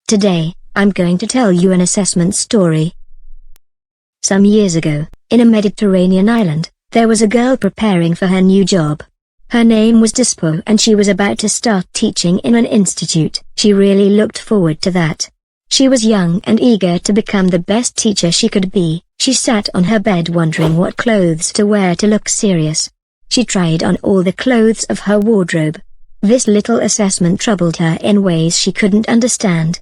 Today, I'm going to tell you an assessment story. Some years ago, in a Mediterranean island, there was a girl preparing for her new job. Her name was Dispo and she was about to start teaching in an institute. She really looked forward to that. She was young and eager to become the best teacher she could be. She sat on her bed wondering what clothes to wear to look serious. She tried on all the clothes of her wardrobe. This little assessment troubled her in ways she couldn't understand.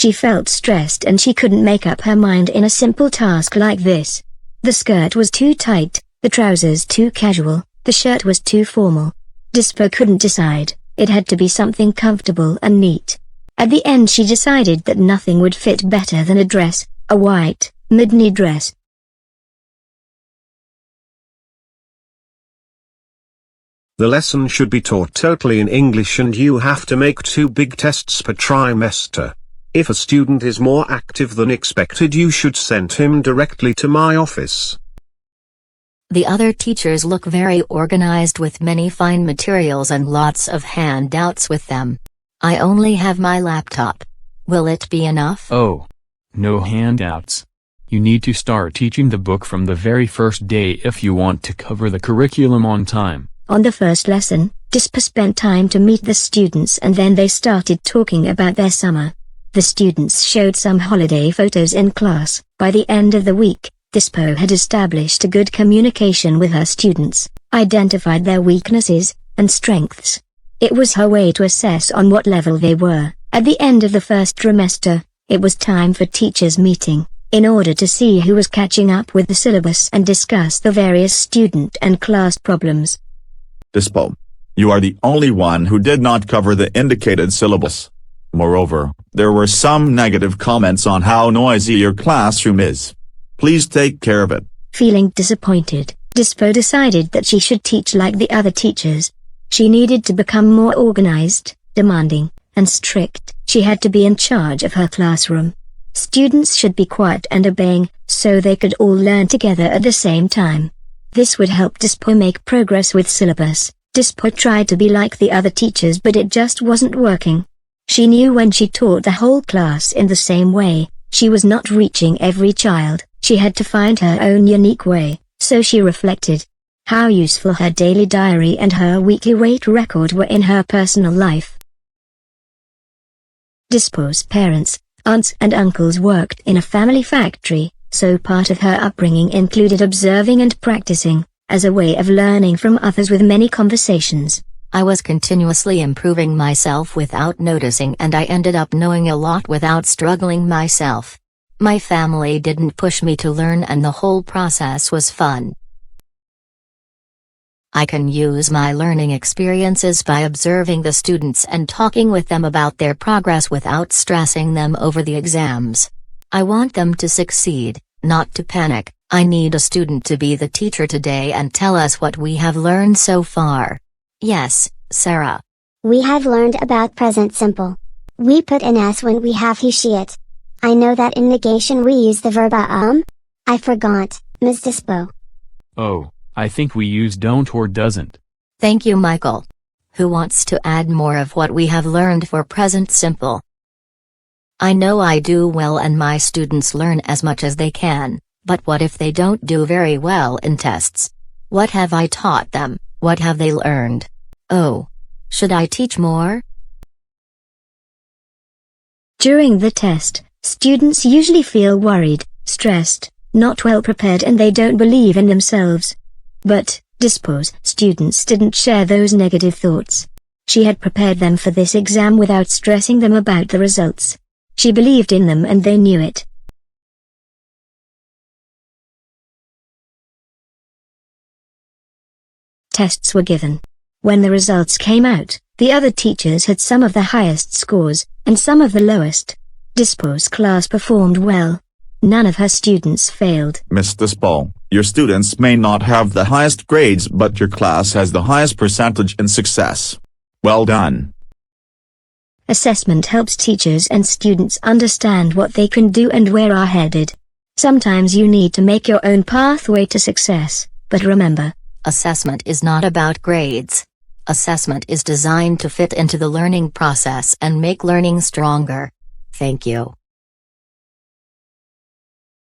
She felt stressed and she couldn't make up her mind in a simple task like this. The skirt was too tight, the trousers too casual, the shirt was too formal. Dispo couldn't decide. It had to be something comfortable and neat. At the end she decided that nothing would fit better than a dress, a white, mid-knee dress. The lesson should be taught totally in English and you have to make 2 big tests per trimester. If a student is more active than expected, you should send him directly to my office. The other teachers look very organized with many fine materials and lots of handouts with them. I only have my laptop. Will it be enough? Oh. No handouts. You need to start teaching the book from the very first day if you want to cover the curriculum on time. On the first lesson, Dispo spent time to meet the students and then they started talking about their summer. The students showed some holiday photos in class. By the end of the week, Dispo had established a good communication with her students, identified their weaknesses and strengths. It was her way to assess on what level they were. At the end of the first trimester, it was time for teachers' meeting, in order to see who was catching up with the syllabus and discuss the various student and class problems. Dispo, you are the only one who did not cover the indicated syllabus. Moreover, there were some negative comments on how noisy your classroom is. Please take care of it. Feeling disappointed, Dispo decided that she should teach like the other teachers. She needed to become more organized, demanding, and strict. She had to be in charge of her classroom. Students should be quiet and obeying, so they could all learn together at the same time. This would help Dispo make progress with syllabus. Dispo tried to be like the other teachers but it just wasn't working. She knew when she taught the whole class in the same way, she was not reaching every child. She had to find her own unique way, so she reflected. How useful her daily diary and her weekly weight record were in her personal life. Dispo's parents, aunts and uncles worked in a family factory, so part of her upbringing included observing and practicing, as a way of learning from others with many conversations. I was continuously improving myself without noticing and I ended up knowing a lot without struggling myself. My family didn't push me to learn and the whole process was fun. I can use my learning experiences by observing the students and talking with them about their progress without stressing them over the exams. I want them to succeed, not to panic. I need a student to be the teacher today and tell us what we have learned so far. Yes, Sarah. We have learned about present simple. We put an S when we have he she it. I know that in negation we use the verb I forgot, Ms. Dispo. Oh, I think we use don't or doesn't. Thank you, Michael. Who wants to add more of what we have learned for present simple? I know I do well and my students learn as much as they can, but what if they don't do very well in tests? What have I taught them? What have they learned? Oh. Should I teach more? During the test, students usually feel worried, stressed, not well prepared and they don't believe in themselves. But, Dispo's students didn't share those negative thoughts. She had prepared them for this exam without stressing them about the results. She believed in them and they knew it. Tests were given. When the results came out, the other teachers had some of the highest scores, and some of the lowest. Dispo's class performed well. None of her students failed. Miss Dispo, your students may not have the highest grades but your class has the highest percentage in success. Well done. Assessment helps teachers and students understand what they can do and where are headed. Sometimes you need to make your own pathway to success, but remember, assessment is not about grades. Assessment is designed to fit into the learning process and make learning stronger. Thank you.